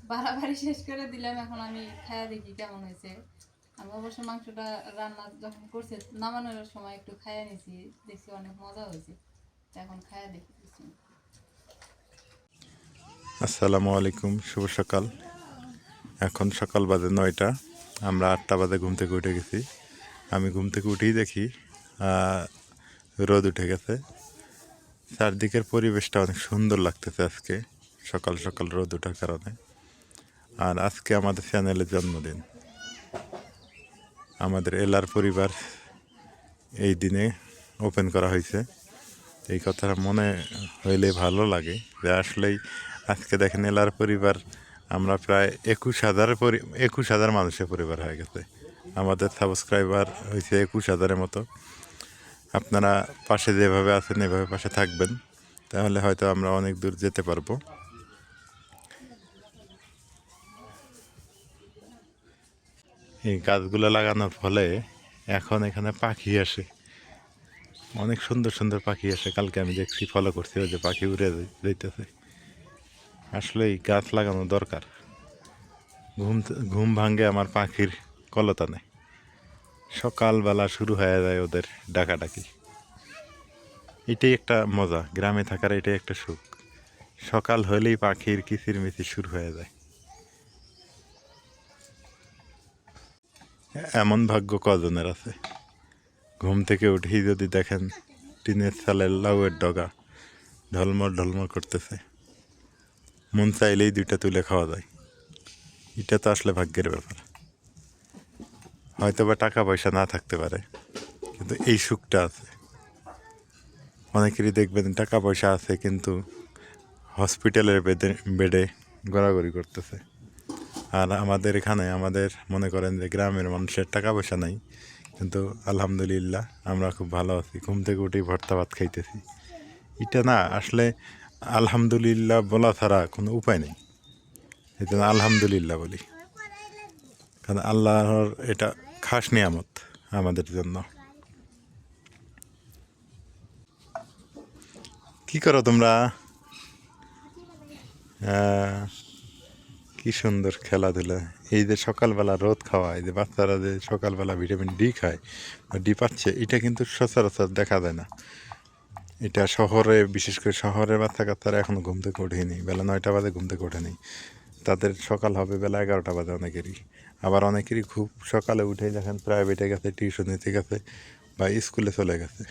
বাড়াবাড়ি শেষ করে দিলাম। এখন আমি খায়া দেখি কেমন হয়েছে। আমি অবশ্য মাংসটা রান্না যখন করছে নামানোর সময় একটু খায়া নিছি, দেখছি অনেক মজা হয়েছে। এখন খায়া দেখি। আসসালামু আলাইকুম, শুভ সকাল। এখন সকাল বাজে 9টা, আমরা 8টা বাজে ঘুম থেকে উঠে গেছি। আমি ঘুম থেকে উঠেই দেখি রোদ উঠে গেছে। চারদিকের পরিবেশটা অনেক সুন্দর লাগতেছে আজকে, সকাল সকাল রোদ ওঠার কারণে। আর আজকে আমাদের চ্যানেলের জন্মদিন। আমাদের এলার পরিবার এই দিনে ওপেন করা হয়েছে। এই কথাটা মনে হইলে ভালো লাগে যে আসলেই আজকে দেখেন এলার পরিবার আমরা প্রায় 21,000 মানুষের পরিবার হয়ে গেছে। আমাদের সাবস্ক্রাইবার হয়েছে 21,000-এর মতো। আপনারা পাশে যেভাবে আছেন এভাবে পাশে থাকবেন, তাহলে হয়তো আমরা অনেক দূর যেতে পারবো। এই গাছগুলো লাগানোর ফলে এখন এখানে পাখি আসে, অনেক সুন্দর সুন্দর পাখি আসে। কালকে আমি দেখছি, ফলো করছি, ওই যে পাখি উড়ে যাইতেছে। আসলে এই গাছ লাগানো দরকার। ঘুম ভাঙ্গে আমার পাখির কলতানে, সকালবেলা শুরু হয়ে যায় ওদের ডাকাডাকি। এটাই একটা মজা, গ্রামে থাকার এটাই একটা সুখ। সকাল হলেই পাখির কিচিরমিচির শুরু হয়ে যায়। এমন ভাগ্য কজনের আছে? ঘুম থেকে উঠেই যদি দেখেন টিনের চালের লাউয়ের ডগা ঢলমল ঢলমল করতেছে, মন চাইলেই 2টা তুলে খাওয়া যায়। এটা তো আসলে ভাগ্যের ব্যাপার। হয়তো বা টাকা পয়সা না থাকতে পারে, কিন্তু এই সুখটা আছে। অনেকেরই দেখবেন টাকা পয়সা আছে কিন্তু হসপিটালের বেডে গড়াগড়ি করতেছে। আর আমাদের এখানে, আমাদের মনে করেন যে গ্রামের মানুষের টাকা পয়সা নাই, কিন্তু আলহামদুলিল্লাহ আমরা খুব ভালো আছি। ঘুম থেকে উঠেই ভর্তা ভাত খাইতেছি। এটা না আসলে আলহামদুলিল্লাহ বলা ছাড়া কোনো উপায় নেই। এই জন্য আলহামদুলিল্লাহ বলি, কারণ আল্লাহর এটা খাস নিয়ামত আমাদের জন্য। কি করো তোমরা? কি সুন্দর খেলাধুলা। এই যে সকালবেলা রোদ খাওয়া, এই যে বাচ্চারা যে সকালবেলা ভিটামিন ডি খায় বা ডি পাচ্ছে, এটা কিন্তু সচরাচর দেখা যায় না। এটা শহরে, বিশেষ করে শহরের বাচ্চা কাচ্চারা এখনও ঘুম থেকে ওঠেনি, বেলা 9টা বাজে ঘুম থেকে ওঠেনি। তাদের সকাল হবে বেলা 11টা বাজে অনেকেরই। আবার অনেকেরই খুব সকালে উঠে দেখেন প্রাইভেটে গেছে, টিউশনিতে গেছে বা স্কুলে চলে গেছে।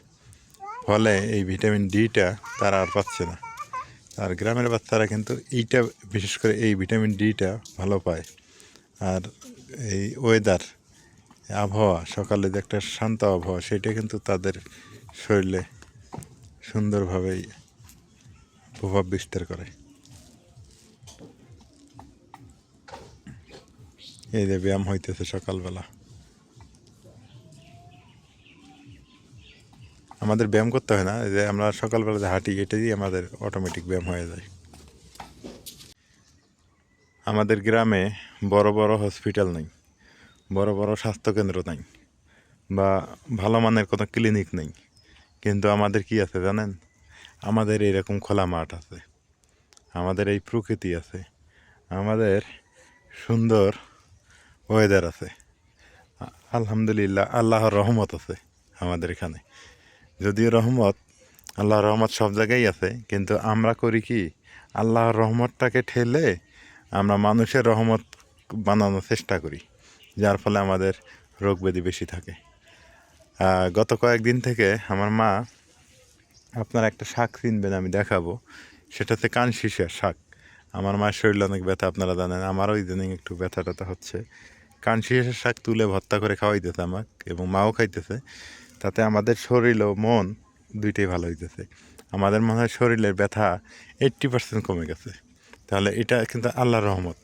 ফলে এই ভিটামিন ডিটা তারা আর পাচ্ছে না। আর গ্রামের বাচ্চারা কিন্তু এইটা, বিশেষ করে এই ভিটামিন ডিটা ভালো পায়। আর এই ওয়েদার, আবহাওয়া, সকালে যে একটা শান্ত আবহাওয়া, সেটা কিন্তু তাদের শরীরে সুন্দরভাবেই প্রভাব বিস্তার করে। এই যে ব্যায়াম হইতেছে সকালবেলা, আমাদের ব্যায়াম করতে হয় না, এই যে আমরা সকালবেলা যে হাঁটি, এটাই আমাদের অটোমেটিক ব্যায়াম হয়ে যায়। আমাদের গ্রামে বড় বড় হসপিটাল নেই, বড় বড় স্বাস্থ্যকেন্দ্র নাই, বা ভালো মানের কোনো ক্লিনিক নেই। কিন্তু আমাদের কি আছে জানেন? আমাদের এরকম খোলা মাঠ আছে, আমাদের এই প্রকৃতি আছে, আমাদের সুন্দর ওয়েদার আছে। আলহামদুলিল্লাহ, আল্লাহর রহমত আছে আমাদের এখানে। যদিও রহমত, আল্লাহর রহমত সব জায়গায় আছে, কিন্তু আমরা করি কি, আল্লাহর রহমতটাকে ঠেলে আমরা মানুষের রহমত বানানোর চেষ্টা করি, যার ফলে আমাদের রোগ ব্যাধি বেশি থাকে। গত কয়েকদিন থেকে আমার মা, আপনারা একটা শাক চিনবেন, আমি দেখাবো, সেটা হচ্ছে কানশিশার শাক। আমার মায়ের শরীরে অনেক ব্যথা, আপনারা জানেন, আমারও ইদানিং একটু ব্যথা ট্যাথা হচ্ছে। কানশিশার শাক তুলে ভর্তা করে খাওয়াইতেছে আমাকে, এবং মাও খাইতেছে। তাতে আমাদের শরীর ও মন দুইটাই ভালো হইতেছে। আমাদের মনে হয় শরীরের ব্যথা 80% কমে গেছে। তাহলে এটা কিন্তু আল্লাহর রহমত।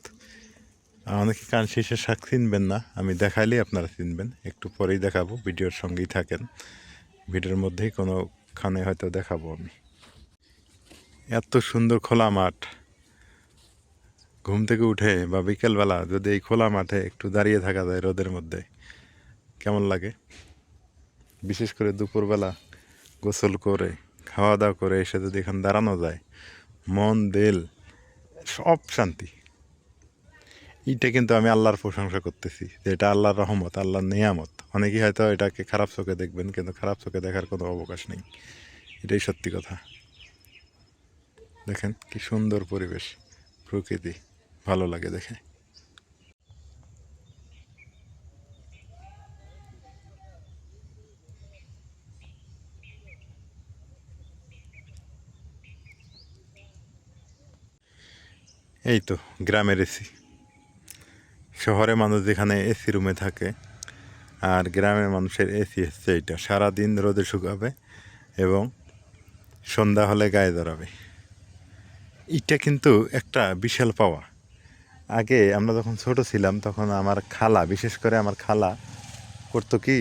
অনেকে কানশিশার শাক চিনবেন না, আমি দেখাইলেই আপনারা চিনবেন। একটু পরেই দেখাবো, ভিডিওর সঙ্গেই থাকেন। ভিডিওর মধ্যেই কোনোখানে হয়তো দেখাবো আমি। এত সুন্দর খোলা মাঠ, ঘুম থেকে উঠে বা বিকেলবেলা যদি এই খোলা মাঠে একটু দাঁড়িয়ে থাকা যায় রোদের মধ্যে, কেমন লাগে? বিশেষ করে দুপুরবেলা গোসল করে খাওয়া দাওয়া করে এসে যদি এখানে দাঁড়ানো যায়, মন দিল সব শান্তি। এইটা কিন্তু আমি আল্লাহর প্রশংসা করতেছি যে এটা আল্লাহর রহমত, আল্লাহর নিয়ামত। অনেকেই হয়তো এটাকে খারাপ চোখে দেখবেন, কিন্তু খারাপ চোখে দেখার কোনো অবকাশ নেই, এটাই সত্যি কথা। দেখেন কি সুন্দর পরিবেশ, প্রকৃতি, ভালো লাগে দেখে। এই তো গ্রামের এসি। শহরে মানুষ যেখানে এসি রুমে থাকে, আর গ্রামের মানুষের এসি হচ্ছে এইটা, সারাদিন রোদে শুকাবে এবং সন্ধ্যা হলে গায়ে ধরাবে। এটা কিন্তু একটা বিশাল পাওয়া। আগে আমরা যখন ছোট ছিলাম তখন আমার খালা, বিশেষ করে আমার খালা করতো কি,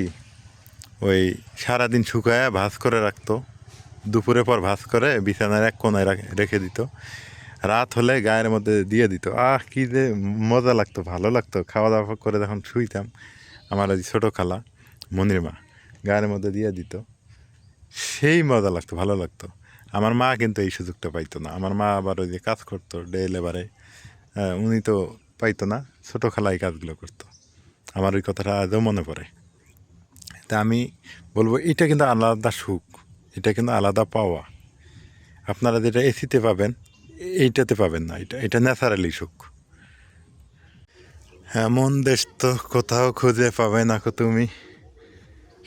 ওই সারাদিন শুকায়া ভাঁজ করে রাখতো, দুপুরে পর ভাঁজ করে বিছানার এক কোনায় রেখে দিত, রাত হলে গায়ের মধ্যে দিয়ে দিত। কি যে মজা লাগতো, ভালো লাগতো। খাওয়া দাওয়া করে যখন শুইতাম, আমার ওই ছোটো খালা মনির মা গায়ের মধ্যে দিয়ে দিত, সেই মজা লাগতো, ভালো লাগতো। আমার মা কিন্তু এই সুযোগটা পাইতো না। আমার মা আবার ওই যে কাজ করতো ডে লেবারে, উনি তো পাইতো না, ছোটো খালা এই কাজগুলো করতো। আমার ওই কথাটা আজও মনে পড়ে। তা আমি বলবো এটা কিন্তু আলাদা সুখ, এটা কিন্তু আলাদা পাওয়া। আপনারা যেটা এসিতে পাবেন এইটাতে পাবেন না, এটা ন্যাচারালি সুখ। এমন দেশ তো কোথাও খুঁজে পাবে না কো তুমি,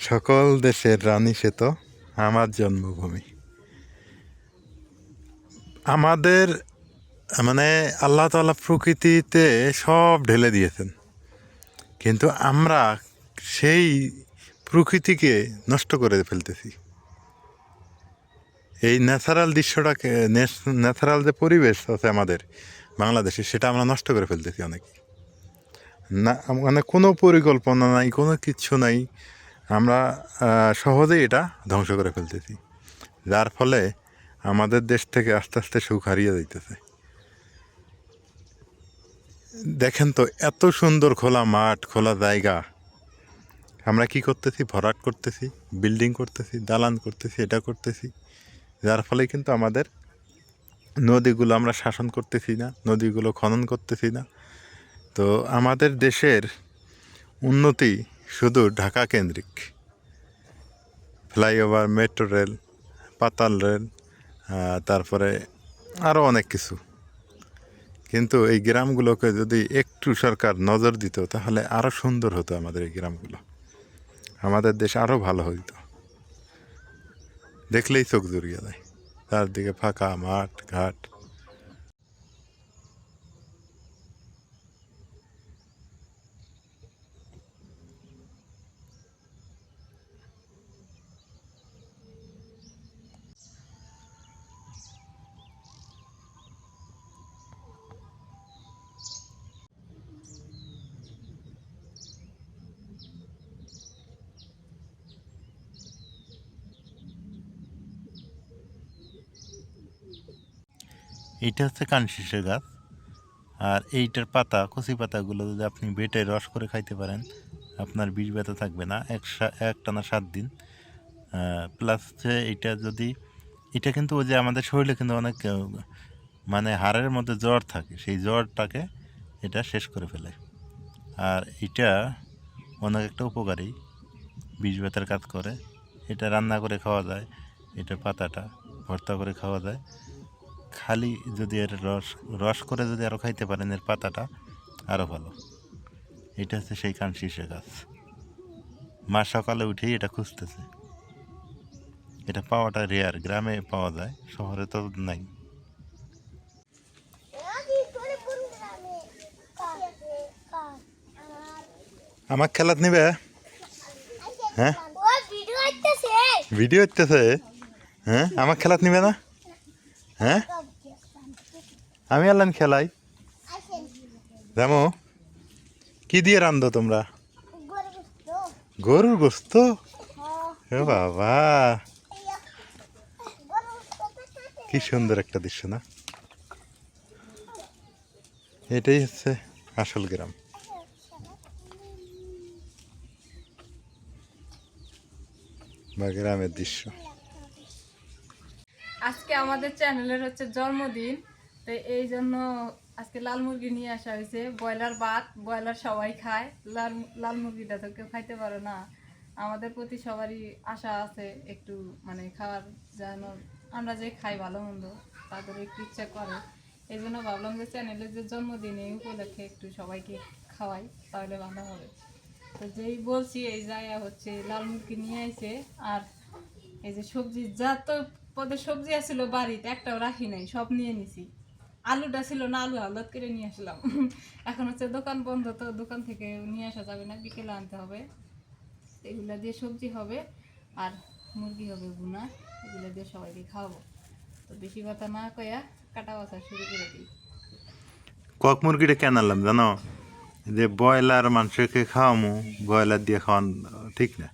সকল দেশের রানী সে তো আমার জন্মভূমি। আমাদের মানে আল্লাহ তাআলা প্রকৃতিতে সব ঢেলে দিয়েছেন, কিন্তু আমরা সেই প্রকৃতিকে নষ্ট করে ফেলতেছি। এই ন্যাচারাল দৃশ্যটাকে, ন্যাচারাল যে পরিবেশ আছে আমাদের বাংলাদেশে, সেটা আমরা নষ্ট করে ফেলতেছি অনেক। না মানে কোনো পরিকল্পনা নাই, কোনো কিচ্ছু নাই, আমরা সহজেই এটা ধ্বংস করে ফেলতেছি, যার ফলে আমাদের দেশ থেকে আস্তে আস্তে সুখ হারিয়ে যাইতেছে। দেখেন তো, এত সুন্দর খোলা মাঠ, খোলা জায়গা, আমরা কি করতেছি, ভরাট করতেছি, বিল্ডিং করতেছি, দালান করতেছি, এটা করতেছি, যার ফলে কিন্তু আমাদের নদীগুলো আমরা শাসন করতেছি না, নদীগুলো খনন করতেছি না। তো আমাদের দেশের উন্নতি শুধু ঢাকা কেন্দ্রিক, ফ্লাইওভার, মেট্রো রেল, পাতাল রেল, তারপরে আরও অনেক কিছু। কিন্তু এই গ্রামগুলোকে যদি একটু সরকার নজর দিত, তাহলে আরও সুন্দর হতো আমাদের এই গ্রামগুলো, আমাদের দেশ আরও ভালো হইতো। দেখলেই চোখ জুড়িয়ে যায়, চারদিকে ফাঁকা মাঠ ঘাট। এইটা হচ্ছে কানশিসের গাছ, আর এইটার পাতা, কচি পাতাগুলো যদি আপনি বেটে রস করে খাইতে পারেন, আপনার বিষ ব্যথা থাকবে না একটানা 7 দিন। প্লাস হচ্ছে এইটা যদি, এটা কিন্তু ওই যে আমাদের শরীরে কিন্তু অনেক মানে হাড়ের মধ্যে জ্বর থাকে, সেই জ্বরটাকে এটা শেষ করে ফেলে। আর এটা অনেক একটা উপকারী, বিষ ব্যথার কাজ করে। এটা রান্না করে খাওয়া যায়, এটা পাতাটা ভর্তা করে খাওয়া যায়। খালি যদি এর রস করে যদি আরও খাইতে পারেন, এর পাতাটা আরও ভালো। এটা হচ্ছে সেই কানশিসে গাছ। মা সকালে উঠেই এটা খুঁজতেছে। এটা পাওয়াটা রেয়ার, গ্রামে পাওয়া যায়, শহরে তো নাই। আমার খেলাত নিবে? হ্যাঁ ভিডিও হইতেছে। হ্যাঁ আমার খেলাত নিবে না? হ্যাঁ আমি আনলাম খেলাই। জামো কি দিয়ে রান্ধো তোমরা? গরুর গোস্ত? ও বাবা, কি সুন্দর একটা দৃশ্য না? এটাই হচ্ছে আসল গ্রাম। বা গ্রামের দৃশ্য। আজকে আমাদের চ্যানেলের হচ্ছে জন্মদিন, তো এই জন্য আজকে লাল মুরগি নিয়ে আসা হয়েছে, ব্রয়লার ভাত, ব্রয়লার সবাই খায়, লাল লাল মুরগিটা তো কেউ খাইতে পারে না। আমাদের প্রতি সবারই আশা আছে একটু মানে খাওয়ার, যেন আমরা যে খাই ভালো মন্দ তাদের একটু ইচ্ছা করে। এই জন্য ভাবলাম যে চ্যানেলের যে জন্মদিন এই উপলক্ষে একটু সবাইকে খাওয়াই, তাহলে ভালো হবে। তো যেই বলছি এই জায়গা হচ্ছে লাল মুরগি নিয়ে আইছে। আর এই যে সবজি, যা তো পদের সবজি আছিল বাড়িতে একটাও রাখি নাই, সব নিয়ে নিছি। আলুটা ছিল না, আলু হালত করে নিয়ে আসলাম। এখন হচ্ছে দোকান বন্ধ, তো দোকান থেকে নিয়ে আসা যাবে না, বিকেলে আনতে হবে। এগুলা দিয়ে সবজি হবে আর মুরগি হবে ভুনা, এগুলো দিয়ে সবাইকে খাওয়াবো। তো বেশি কথা না কয়া কাটা বাছা শুরু করে দিই। কক মুরগিটা কেন আনলাম জানো? যে ব্রয়লার মাংসকে খাওয়ামু, ব্রয়লার দিয়ে খাওয়ান ঠিক না।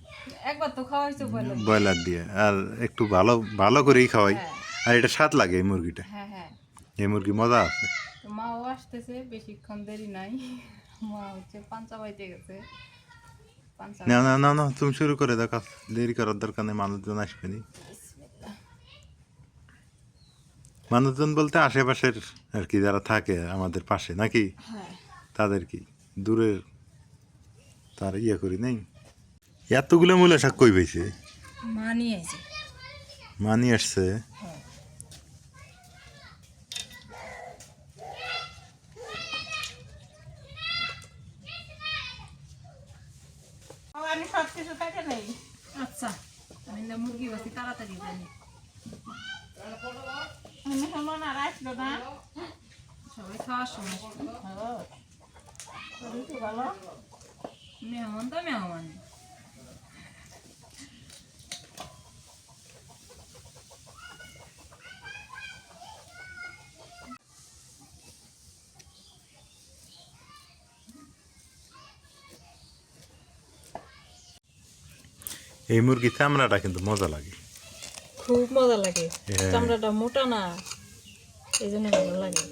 একবার তো খাওয়া হয়েছে বললাম। ব্রয়লার দিয়ে আর একটু ভালো ভালো করেই খাওয়াই। হ্যাঁ আর এটা স্বাদ লাগে এই মুরগিটা, হ্যাঁ হ্যাঁ। এই মুরগি মজা আছে। তো মাও আসতেছে, বেশিক্ষণ দেরি নাই। মা হচ্ছে পাঞ্চা বাইতে গেছে। পাঞ্চা না না না না, তুমি শুরু করে দাও কাজ, দেরি করার দরকার নেই, মানুষজন আসবে নি। বিসমিল্লাহ। মানুষজন বলতে আশেপাশের আর কি, যারা থাকে আমাদের পাশে নাকি, হ্যাঁ তাদের কি দূরের তার ইয়ে করি নেই। এতগুলো মূলা শাক কই পাইছে? মা নিয়ে আইছে। মানি আসছে। আমি সব কিছু থাকে নেই। আচ্ছা আমি না মুরগি বাসি তাড়াতাড়ি জানি। মেহমান আর আসলো না। সবাই খাওয়ার সময় শরীর তো ভালো। মেহমান তো মেহমান। এই মুরগি চামড়াটা কিন্তু মজা লাগে, খুব মজা লাগে। হ্যাঁ। চামড়াটা মোটা না, এই জন্য ভালো লাগে।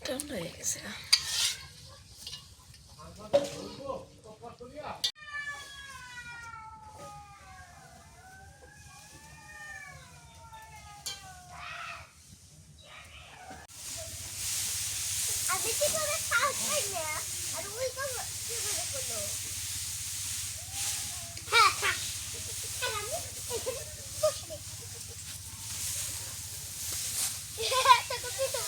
ঠান্ডা হয়ে গেছে। আমি কি করে খাও খাই না আর ওই তো কি করে করলো হ্যাঁ থাক আর আমি এখানে বসে দেখি তো কি তো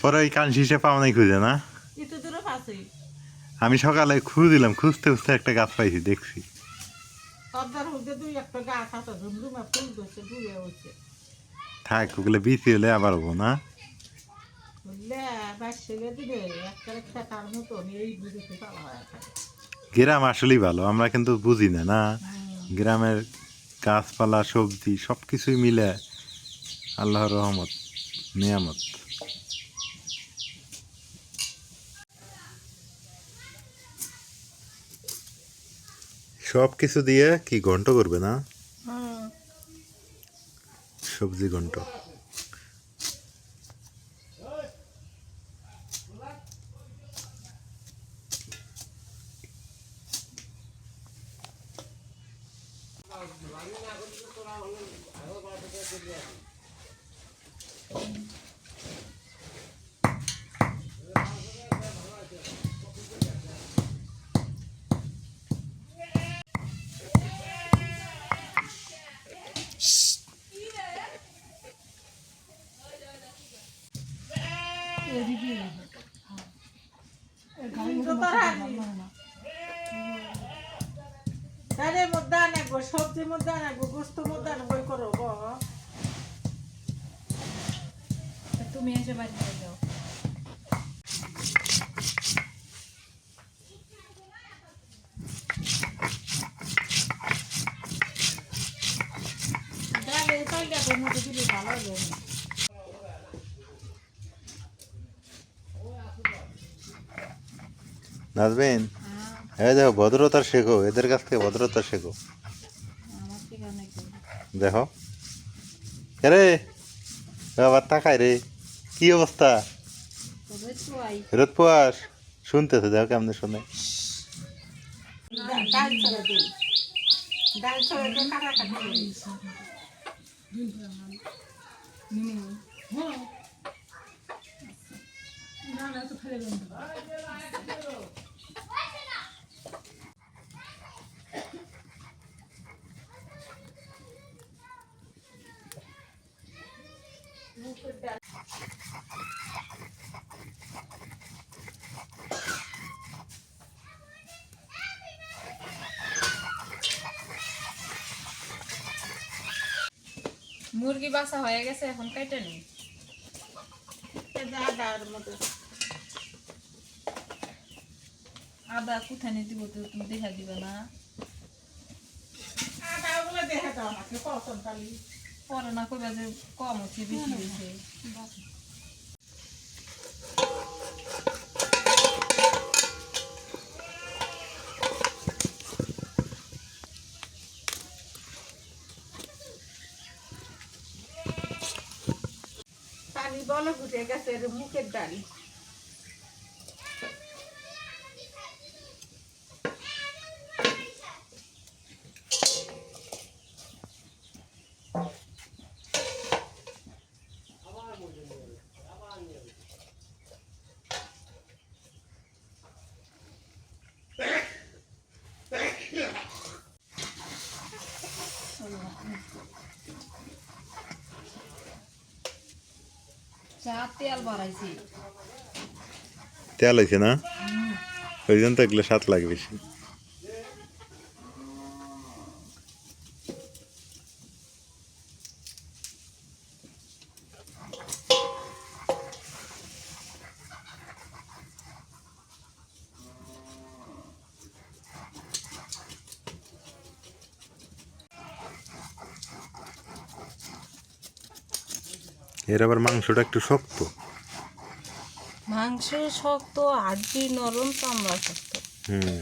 পরে ওই কান শীষে পাও নাই খুঁজে না। একটু দূরে পাচ্ছি। আমি সকালে খুঁজছিলাম, খুঁজতে খুঁজতে একটা গাছ পাইছি, দেখছি। তবদার হতে দুই একটা গাছ আছে, ঝুমঝুমা ফুল ধরছে, দূরে হচ্ছে। থাক ওগুলো বিচি হলে আবার হবো না। বুঝলে বাস ছেলে দিলে একটা খেতার মতন এই বুঝেছে চালা হয়ে থাকে। গ্রাম আসলেই ভালো, আমরা কিন্তু বুঝি না না। গ্রামের গাছপালা সবজি সব কিছুই মিলে আল্লাহর রহমত, নিয়ামত। সব কিছু দিয়ে কি ঘন্ট করবে না, সবজি ঘন্ট। তাহলে মধ্যে আনাগো, সবজির মধ্যে আনাগো, গোস্ত মধ্যে আনাগো করো গো। তুমি এসে বাড়ি চলে যাও। ডালে তৈলাটার মধ্যে দিলে ভালো হবে। নাজবেন, হ্যাঁ দেখো ভদ্রতা শেখো, এদের কাছ থেকে ভদ্রতা শেখো। আমার থেকে অনেক দেখো রে আবার তাকাই রে, কি অবস্থা? তবে চুয়াই রোদ পোয়াস শুনতেছে, দেখো কেমনে শুনে। ডাল ছড়ে দিই, ডাল ছড়ে দিয়ে কাটাকাটি করি। হ্যাঁ মুরগি বাসা হয়ে গেছে, এখন কাইটা নি। আদার মতো আদা কোথায় নিয়ে দিব, তো তুমি দেখা দিবে না? আদা ওগুলো দেখে দাও আমাকে পছন্দ কালি। পরে না কইবা যে কম হচ্ছে বেশি হয়েছে। পানি বলে ফুটে গেছে, এর মুখের ডাল। চা তেল বাড়াইছি। তেল হয়েছে না, ওই জন্য তো এগুলো স্বাদ লাগে বেশি। এর আবার মাংসটা একটু শক্ত। মাংস শক্ত, হাড্ডি নরম, চামড়া শক্ত। হুম,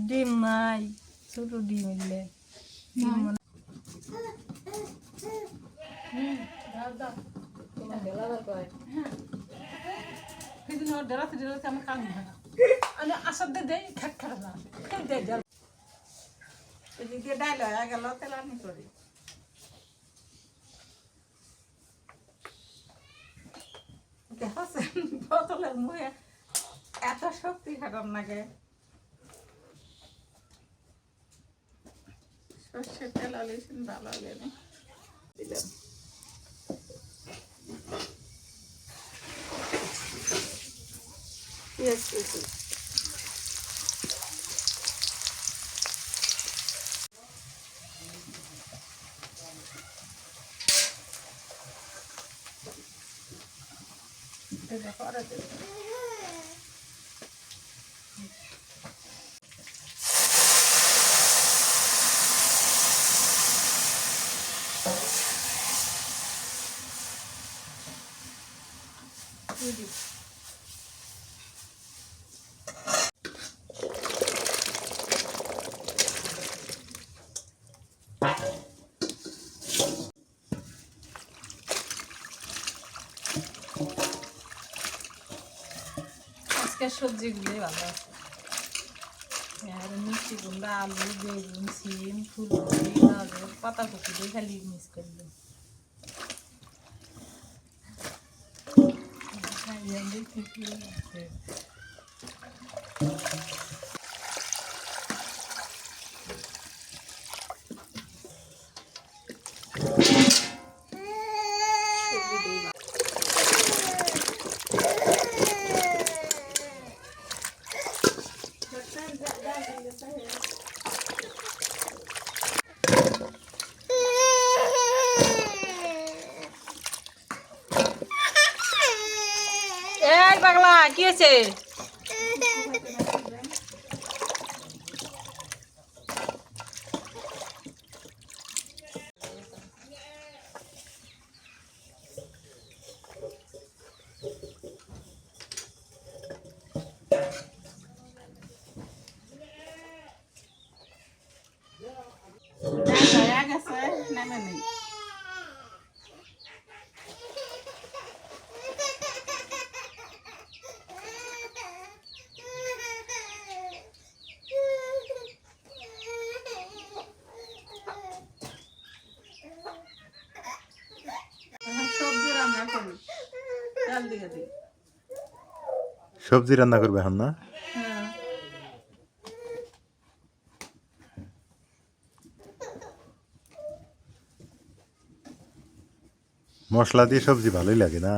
ডিম নাই, ছোট ডিম এলে সেদিন ওর ডেরাতে ডেরাতে আমার কান হয় না। আমি আসার দিয়ে দেয় খেট খেট না দেয় ডাল। এদিকে ডাল হয়ে গেল, তেলানি করি। দেখছেন বোতলের মুখে এত শক্তি খাটার নাগে। সর্ষের তেল আলিয়েছেন ভালো লাগে দিলাম। পেঁয়াজ কুচি, এটা পরে দেব। আজকের সবজিগুলোই ভালো আছে। আর মিষ্টি কুমড়া, আলু, বেগুন, সিম, ফুলকপি, গাজর, পাতাকপি দিয়ে খালি মিক্স করবে। এই পাগলা কি হয়েছে? গেছে নামে নেই। সবজি রান্না করি, তেল দিয়ে দিই। সবজি রান্না করবে এখন না? হ্যাঁ মশলা দিয়ে সবজি ভালোই লাগে না?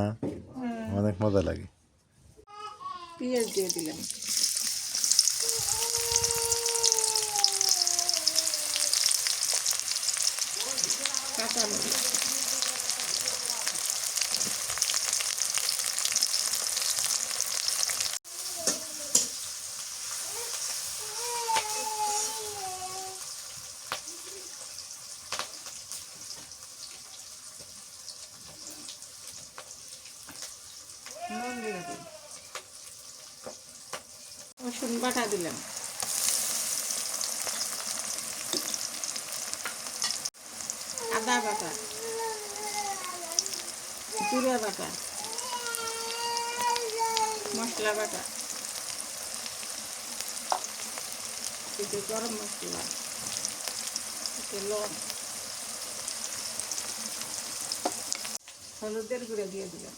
অনেক মজা লাগে। পেঁয়াজ দিয়ে দিলাম। কাঁচা মরিচ, নুন দিয়ে দিই, রসুন বাটা দিলাম, আদা বাটা, জিরা বাটা, মশলা বাটা, একটু গরম মশলা, একটু লবণ, হলুদের গুঁড়ো দিয়ে দিলাম।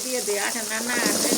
দিয়ে দিই আটা না না আছে।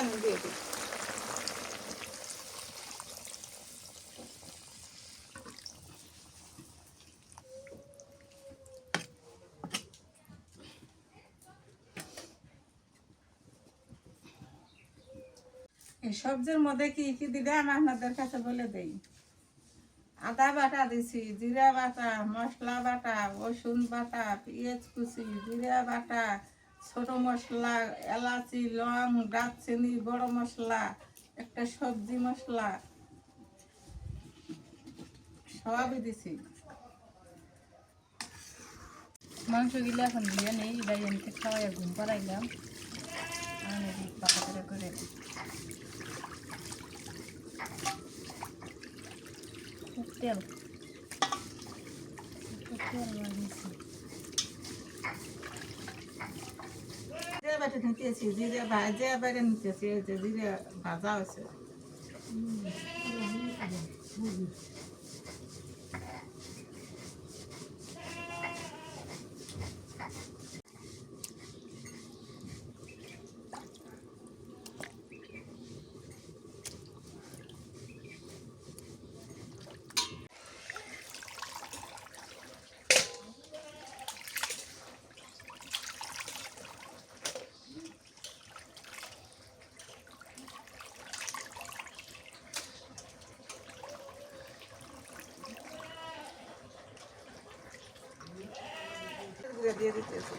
পানি দিয়ে দিই। এই সবজির মধ্যে কি কি দিলে আমি আপনাদের কাছে বলে দেই। আদা বাটা দিছি, জিরা বাটা, মশলা বাটা, রসুন বাটা, পেঁয়াজ কুচি, জিরা বাটা, ছোট মশলা, এলাচি, লং, দারচিনি, বড় মশলা, একটা সবজি মশলা সবই দিছি। মাংসগুলো এখন দিয়ে নেই, এটাই এমনি খাওয়াই ঘুম পাড়াইলাম। আমি পাতা করে দিই। খুব তেল লাগিয়েছি। জিরে বাটা নিতেছি, জিরে ভাজে বাইরে নিতেছি, এই যে জিরে ভাজা হয়েছে। দিয়ে দিতেছি।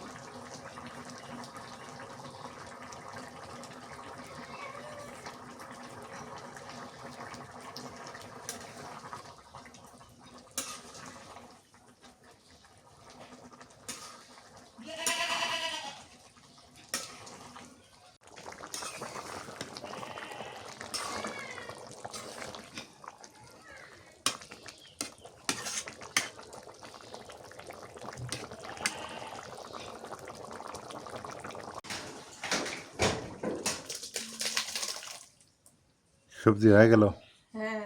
সবজি হয়ে গেল। হ্যাঁ,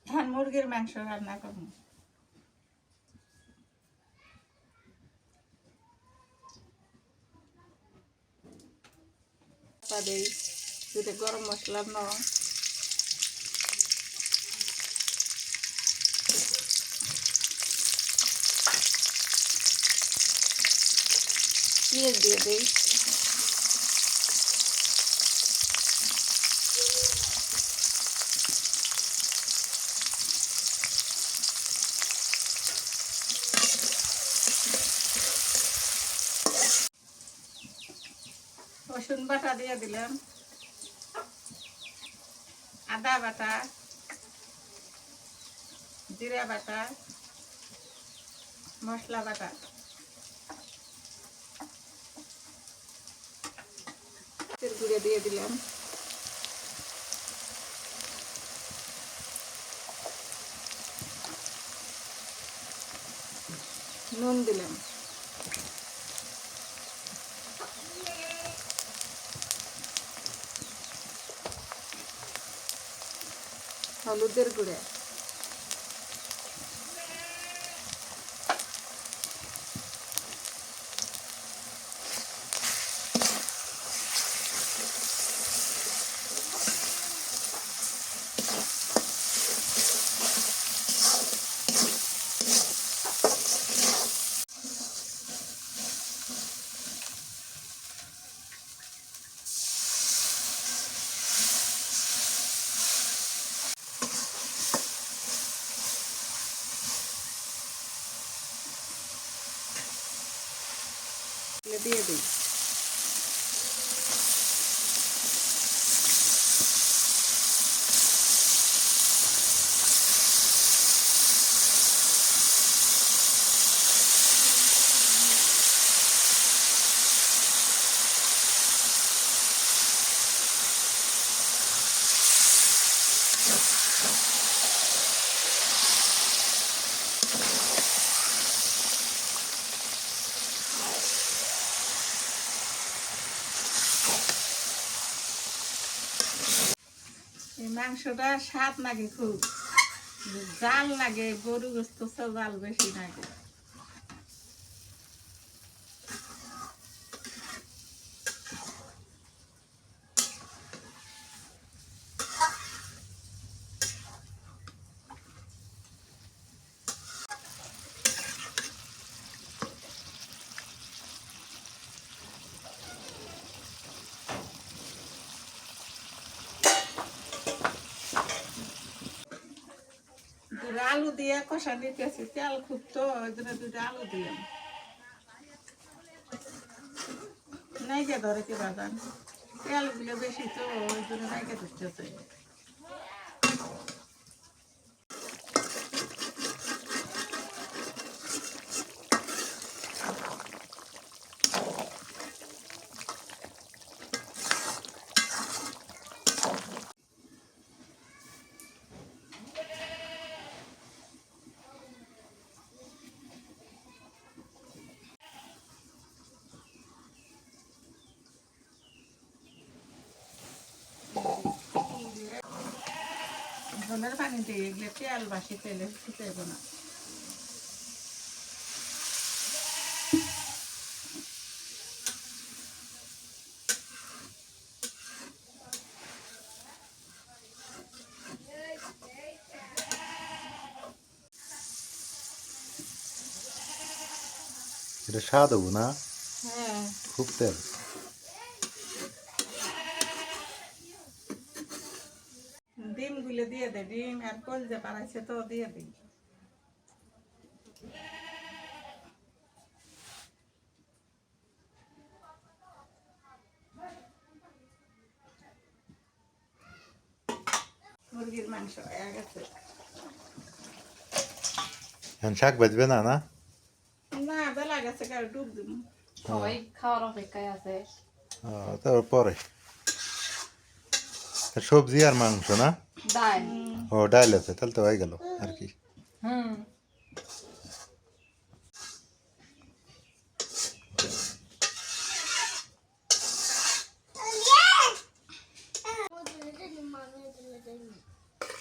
এখন মুরগির মাংস রান্না করবো। দেই দুটো গরম মশলা নাও, পেঁয়াজ দিয়ে দিই, রসুন বাটা দিয়ে দিলাম, আদা বাটা, জিরা বাটা, মশলা বাটা, গুঁড়ো দিয়ে দিলাম, নুন দিলাম, হলুদের গুঁড়া, দিয়ে দিই। এই মাংসটা স্বাদ লাগে খুব, জাল লাগে, গরু গোস্ত জাল বেশি লাগে। দুটো আলু দিয়ে কষা দিতেছি, তেল খুব তো ওই জন্য দুটো আলু দিয়ে নাইকে ধরে কি বাজান, তেলগুলো বেশি তো ওই জন্য নাইকে ধরতেছে। ঝোলের পানি দিয়ে এগুলো তেল বাসি তেলে ফুটাইব না। এটা স্বাদ হবো না, হ্যাঁ, খুব তেল। ডিমগুলো দিয়ে দে, ডিম আর কলজা পাড়াইছে তো দিয়ে দিই। মুরগির মাংস হয়ে গেছে। এখন শাক বাজবে না না? না, বেলা গেছে, কারো ডুব দিব। সবাই খাওয়ার অপেক্ষায় আছে। তারপর পরে সবজি আর মাংস না? ডাল। ও ডাল আছে, তাহলে তো হয়ে গেল আর কি। হুম।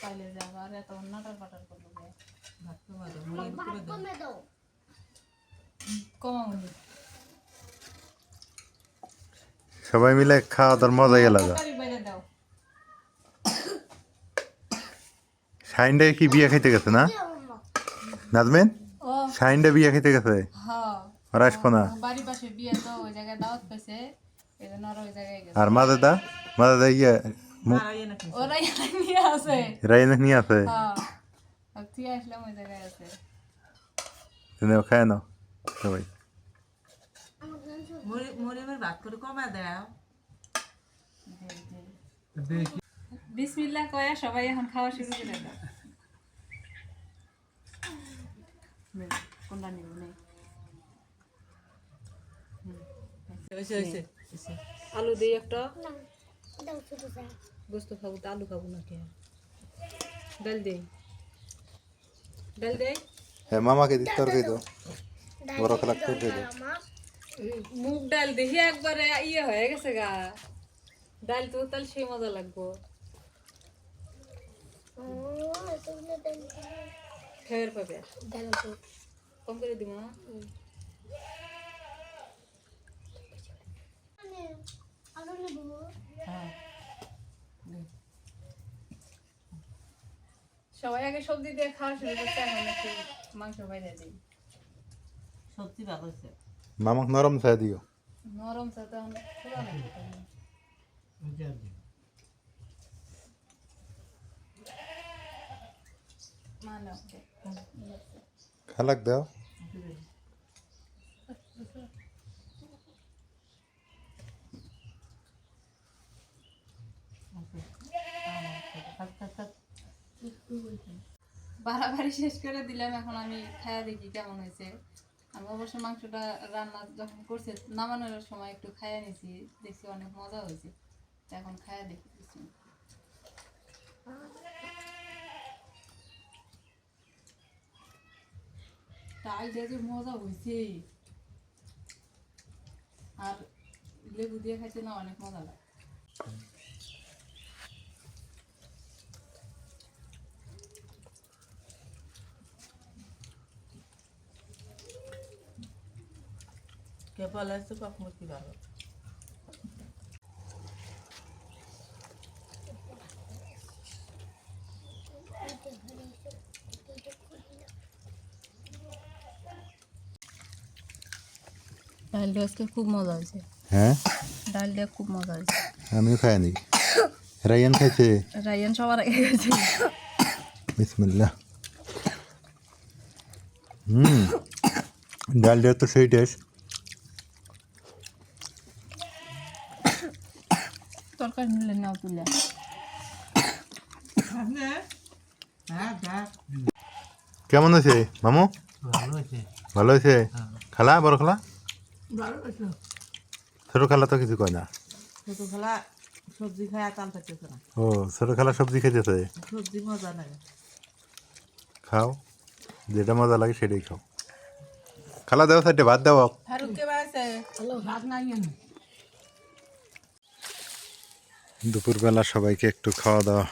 তাইলে যাবো আর এত নাটার পাটার করবো গে। ভাত কমে দাও। কমাবনি। সবাই মিলে খাওয়া দাওয়ার মজাই আলাদা। তরকারি বাইরে দাও। শাইনটা কি বিয়ে খাইতে গেছে না নাজমেন? ও শাইনটা বিয়ে খাইতে গেছে, হ্যাঁ। আর আসবো না। বাড়ির পাশে বিয়ে তো ওই জায়গায় দাওয়াত পেয়েছে, এই জন্য ওরা ওই জায়গায় গেছে। আর মাদাদা ইয়ে ওরাই নিয়ে আছে। রাইনা নিয়ে আছে, হ্যাঁ তুই আসলাম ওই জায়গায় আছে। তুমি খায় নাও সবাই। মরিমের ভাত করে কমা দাও। বিসমিল্লাহ কয়া সবাই এখন খাওয়া শুরু করে দাও। কোনটা নিব নেই? আলু দিই একটা। দাও শুধু দাও। গোস্ত খাবো তো আলু খাবো না কে? ডাল দেই, ডাল দেই। হ্যাঁ মামাকে দিতে তরকারি দাও, বড় খেলা করে দাও। মুগ ডাল দেখি একবারে ইয়ে হয়ে গেছে গা। ডাল তো তাহলে সেই মজা লাগবো। এতগুলো দাও। ফের পাবে দাও তো। কম করে দিব না। আরো নেবো। হ্যাঁ সবাই আগে সবজি দিয়ে খাওয়া শুরু করছে, এখন একটু মাংস বাইরে দিই। সবজি ভালো হয়েছে। মামাক নরম চাই দিও। নরম চা তো এখন খোলা লাগবে। মানে খালাক দাও। বাড়াবাড়ি শেষ করে দিলাম, এখন আমি খায়া দেখি কেমন হয়েছে। আমি অবশ্য মাংসটা রান্না যখন করছে নামানোর সময় একটু খায়া নিয়েছি, দেখছি অনেক মজা হয়েছে। এখন খায়া দেখি কিছু। ডাল দিয়ে যে মজা হয়েছে, আর লেবু দিয়ে খাইতে না অনেক মজা লাগে। ফলে আছে কখন কি ভালো ডালটা আজকে খুব মজা হয়েছে, হ্যাঁ ডালটা খুব মজা হয়েছে। আমিও খাইনি, রায়ান খাইছে। রায়ান সবার আগে গেছে। বিসমিল্লাহ। ডালটা তো সেই টেস্ট। তরকারি নিলে নাও তুলে। কেমন হয়েছে মামু? ভালো হয়েছে। খালা বড় খালা? ছোট খালা তো কিছু কয় না। ছোট খেলা সবজি খায় কাল থাকতেছে না, ও ছোট খালা সবজি খেতেছে। সবজি মজা লাগে। খাও, যেটা মজা লাগে সেটাই খাও। খালা দেওয়া সাইডে ভাত দেওয়া। ফারুককে বাসে ভাত নাই দুপুরবেলা সবাইকে একটু খাওয়া দাওয়া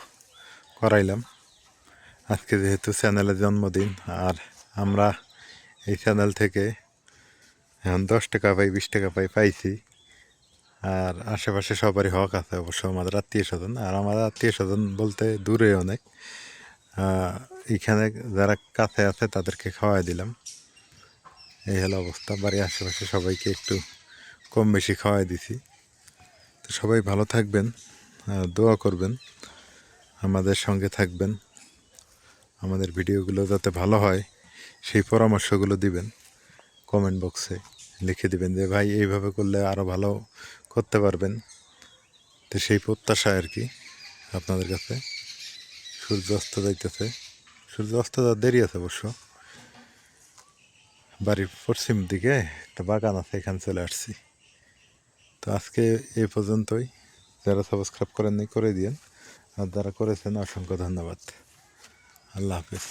করাইলাম। আজকে যেহেতু চ্যানেলের জন্মদিন, আর আমরা এই চ্যানেল থেকে এখন 10 টাকা পাই, 20 টাকা পাইছি। আর আশেপাশে সবারই হক আছে অবশ্য, আমাদের আত্মীয় স্বজন। আর আমাদের আত্মীয় স্বজন বলতে দূরে অনেক, এইখানে যারা কাছে আছে তাদেরকে খাওয়াই দিলাম। এই হলো অবস্থা। বাড়ির আশেপাশে সবাইকে একটু কম বেশি খাওয়াই দিছি। তো সবাই ভালো থাকবেন, দোয়া করবেন, আমাদের সঙ্গে থাকবেন, আমাদের ভিডিওগুলো যাতে ভালো হয় সেই পরামর্শগুলো দিবেন। কমেন্ট বক্সে লিখে দিবেন যে ভাই এইভাবে করলে আরও ভালো করতে পারবেন। তো সেই প্রত্যাশা আর কি আপনাদের কাছে। সূর্য অস্ত যাইতেছে, সূর্য অস্ত যাওয়ার দেরি আছে অবশ্য। বাড়ির পশ্চিম দিকে একটা বাগান আছে, এখানে চলে আসছি। তো আজকে এই পর্যন্তই। যারা সাবস্ক্রাইব করেননি করে দিন, আর যারা করেছেন অসংখ্য ধন্যবাদ। আল্লাহ হাফেজ।